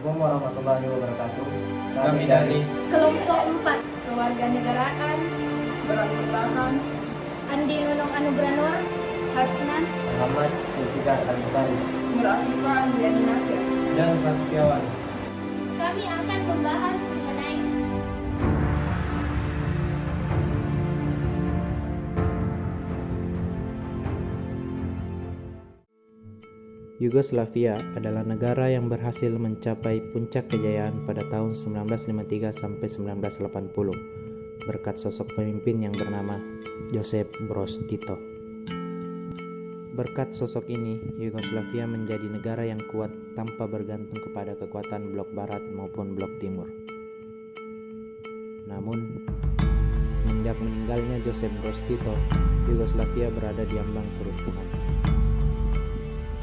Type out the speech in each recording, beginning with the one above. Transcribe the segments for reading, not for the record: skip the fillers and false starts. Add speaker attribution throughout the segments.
Speaker 1: Assalamualaikum warahmatullahi wabarakatuh.
Speaker 2: Kami dari
Speaker 3: Kelompok 4 Kewarganegaraan
Speaker 2: Beranggotakan
Speaker 3: Andi Nunung Anugrah Hasnan
Speaker 1: Muhammad Zulfikar Al-Bukhari.
Speaker 2: Nur Afifah Andiani Nasir dan Prasetyawan.
Speaker 3: kami akan membahas mengenai
Speaker 4: Yugoslavia adalah negara yang berhasil mencapai puncak kejayaan pada tahun 1953 sampai 1980 berkat sosok pemimpin yang bernama Josip Broz Tito. Berkat sosok ini, Yugoslavia menjadi negara yang kuat tanpa bergantung kepada kekuatan blok barat maupun blok timur. Namun, semenjak meninggalnya Josip Broz Tito, Yugoslavia berada di ambang keruntuhan.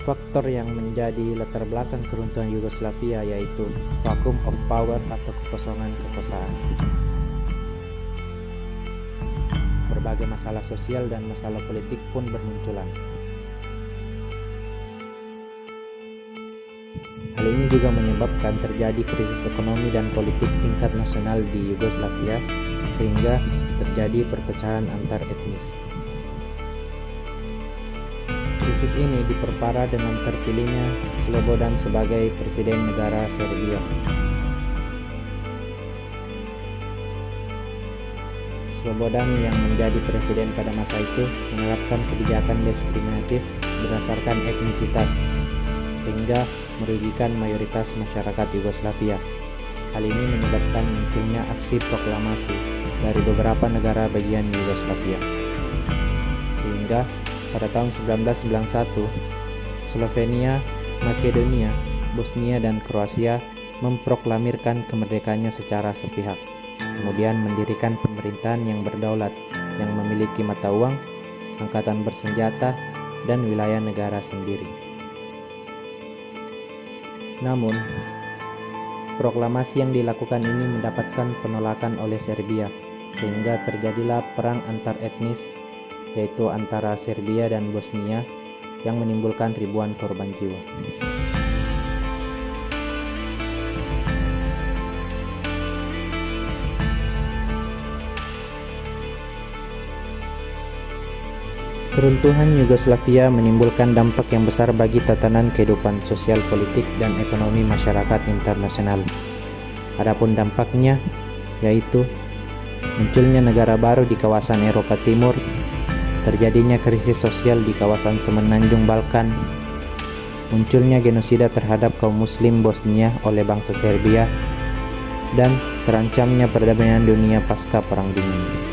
Speaker 4: Faktor yang menjadi latar belakang keruntuhan Yugoslavia yaitu vacuum of power atau kekosongan kekuasaan. Berbagai masalah sosial dan masalah politik pun bermunculan. Hal ini juga menyebabkan terjadi krisis ekonomi dan politik tingkat nasional di Yugoslavia sehingga terjadi perpecahan antar etnis. Krisis ini diperparah dengan terpilihnya Slobodan sebagai presiden negara Serbia. Slobodan yang menjadi presiden pada masa itu menerapkan kebijakan diskriminatif berdasarkan etnisitas, sehingga merugikan mayoritas masyarakat Yugoslavia. Hal ini menyebabkan munculnya aksi proklamasi dari beberapa negara bagian Yugoslavia. Sehingga pada tahun 1991, Slovenia, Makedonia, Bosnia, dan Kroasia memproklamirkan kemerdekaannya secara sepihak. Kemudian mendirikan pemerintahan yang berdaulat, yang memiliki mata uang, angkatan bersenjata, dan wilayah negara sendiri. Namun, proklamasi yang dilakukan ini mendapatkan penolakan oleh Serbia, sehingga terjadilah perang antar etnis yaitu antara Serbia dan Bosnia yang menimbulkan ribuan korban jiwa. Keruntuhan Yugoslavia menimbulkan dampak yang besar bagi tatanan kehidupan sosial, politik, dan ekonomi masyarakat internasional. Adapun dampaknya yaitu munculnya negara baru di kawasan Eropa Timur, terjadinya krisis sosial di kawasan semenanjung Balkan, munculnya genosida terhadap kaum muslim Bosnia oleh bangsa Serbia, dan terancamnya perdamaian dunia pasca Perang Dingin.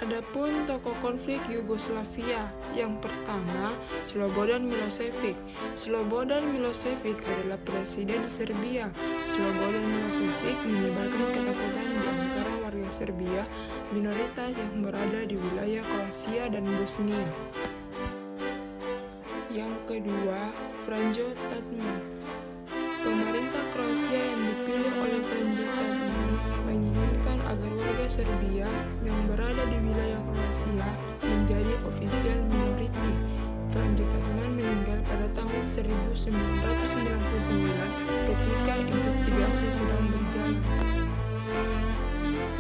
Speaker 5: Adapun tokoh konflik Yugoslavia, yang pertama Slobodan Milošević. Slobodan Milošević adalah presiden Serbia. Slobodan Milošević menyebarkan ketakutan di antara warga Serbia minoritas yang berada di wilayah Kroasia dan Bosnia. Yang kedua, Franjo Tuđman. Pemerintah Kroasia yang dipilih oleh Franjo Tuđman menginginkan agar warga Serbia yang berada di wilayah Kroasia menjadi official minority. Franjo Tuđman meninggal pada tahun 1999 ketika investigasi sedang berjalan.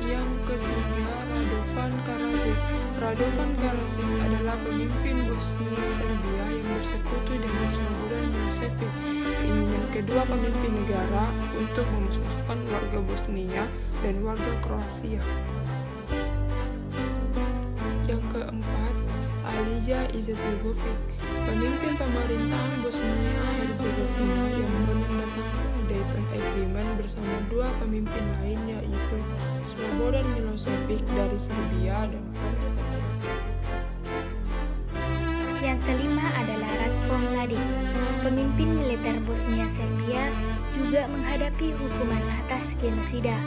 Speaker 5: Yang ketiga, Radovan Karadzic. Radovan Karadzic adalah pemimpin Bosnia Serbia yang bersekutu dengan Slobodan Milošević. Keinginan kedua pemimpin negara untuk memusnahkan warga Bosnia dan warga Kroasia. Yang keempat, Alija Izetbegović, pemimpin pemerintahan Bosnia-Herzegovina yang menandatangani Dayton Agreement bersama dua pemimpin lain yaitu Slobodan Milošević dari Serbia dan Franjo Tuđman dari Kroasia.
Speaker 6: Yang kelima adalah Ratko Mladić, pemimpin militer Bosnia Serbia juga menghadapi hukuman atas genosida,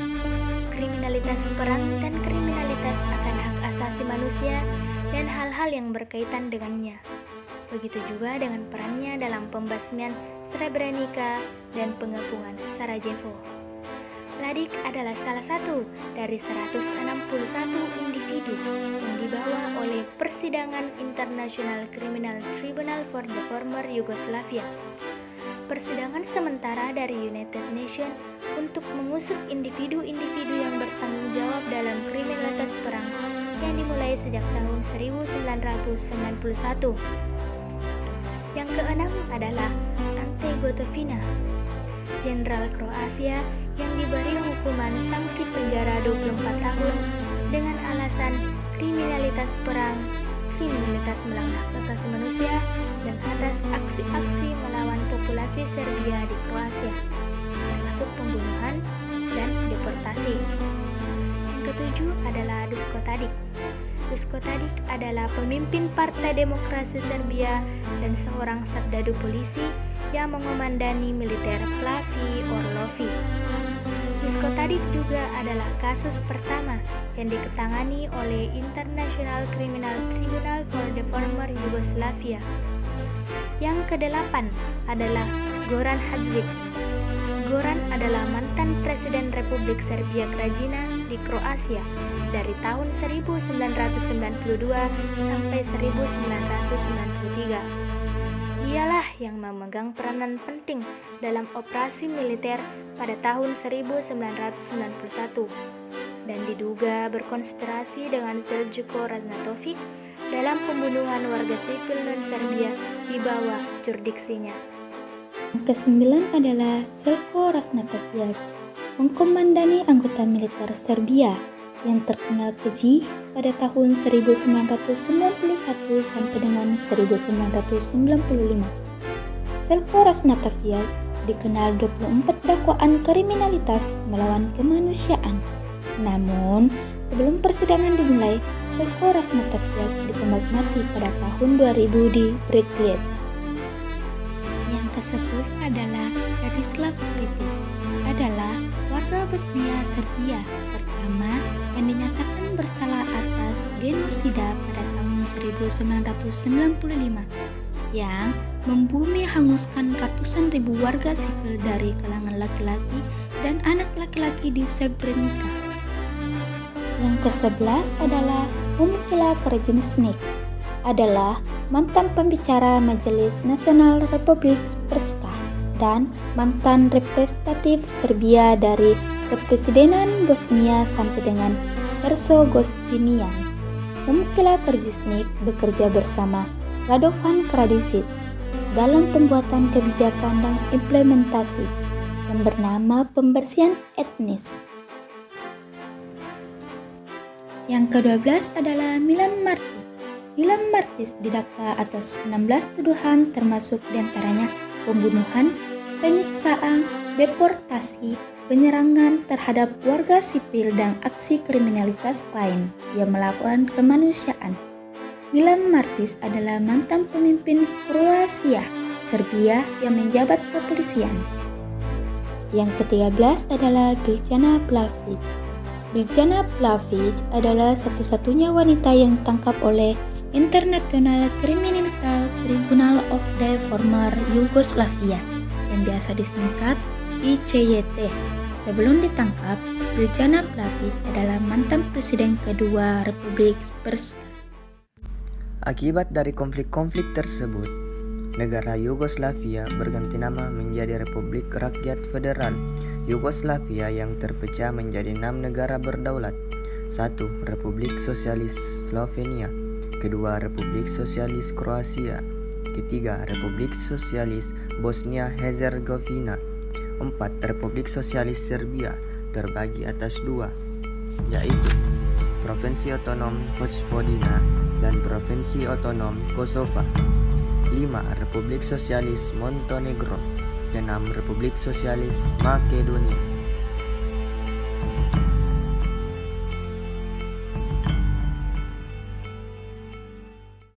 Speaker 6: kriminalitas perang dan kriminalitas akan hak asasi manusia dan hal-hal yang berkaitan dengannya. Begitu juga dengan perannya dalam pembasmian Srebrenica dan pengepungan Sarajevo. Mladic adalah salah satu dari 161 individu yang dibawa oleh Persidangan International Criminal Tribunal for the Former Yugoslavia, persidangan sementara dari United Nations untuk mengusut individu-individu yang bertanggung jawab dalam kriminalitas perang yang dimulai sejak tahun 1991. Yang keenam adalah Ante Gotovina, Jenderal Kroasia yang diberi hukuman sanksi penjara 24 tahun dengan alasan kriminalitas perang, kriminalitas melanggar hak asasi manusia, dan atas aksi-aksi melawan populasi Serbia di Kroasia, termasuk pembunuhan dan deportasi. Yang ketujuh adalah Duško Tadić. Duško Tadić adalah pemimpin Partai Demokrasi Serbia dan seorang serdadu polisi yang mengomandani militer Flavi Orlovi. Duško Tadić juga adalah kasus pertama yang diketangani oleh International Criminal Tribunal for the Former Yugoslavia. Yang kedelapan adalah Goran Hadžić. Goran adalah mantan Presiden Republik Serbia Krajina di Kroasia dari tahun 1992 sampai 1993. Dialah yang memegang peranan penting dalam operasi militer pada tahun 1991 dan diduga berkonspirasi dengan Zeljko Ražnatović dalam pembunuhan warga sipil non-Serbia di bawah jurisdiksinya.
Speaker 7: Yang kesembilan adalah Zeljko Ražnatović, mengkomandani anggota militer Serbia yang terkenal keji pada tahun 1991 sampai dengan 1995. Zeljko Ražnatović dikenal 24 dakwaan kriminalitas melawan kemanusiaan. Namun, sebelum persidangan dimulai, Zeljko Ražnatović ditembak mati pada tahun 2000 di Breklid. Yang ke-10 adalah Radislav Kritic, adalah warga Bosnia Serbia pertama yang dinyatakan bersalah atas genosida pada tahun 1995 yang membumi hanguskan ratusan ribu warga sipil dari kalangan laki-laki dan anak laki-laki di Srebrenica. Yang ke-11 adalah Momčilo Krnjić, adalah mantan pembicara Majelis Nasional Republik Srpska dan mantan representatif Serbia dari Kepresidenan Bosnia sampai dengan Herzegovina. Momčilo Krnjić bekerja bersama Radovan Karadzic dalam pembuatan kebijakan dan implementasi yang bernama pembersihan etnis. Yang ke-12 adalah Milan Martić. Milan Martić didakwa atas 16 tuduhan termasuk diantaranya pembunuhan, penyiksaan, deportasi, penyerangan terhadap warga sipil dan aksi kriminalitas lain yang melawan kemanusiaan. Milan Martić adalah mantan pemimpin Kroasia, Serbia yang menjabat kepolisian. Yang ke-13 adalah Biljana Plavšić. Biljana Plavšić adalah satu-satunya wanita yang ditangkap oleh International Criminal Tribunal of the Former Yugoslavia yang biasa disingkat ICYT. Sebelum ditangkap, Biljana Plavšić adalah mantan presiden kedua Republik Srpska.
Speaker 1: Akibat dari konflik-konflik tersebut, negara Yugoslavia berganti nama menjadi Republik Rakyat Federal Yugoslavia yang terpecah menjadi 6 negara berdaulat. 1. Republik Sosialis Slovenia. 2. Republik Sosialis Kroasia. 3. Republik Sosialis Bosnia Herzegovina. 4. Republik Sosialis Serbia terbagi atas 2, yaitu Provinsi Otonom Vojvodina dan Provinsi Otonom Kosovo. 5. Republik Sosialis Montenegro. 6. Republik Sosialis Makedonia.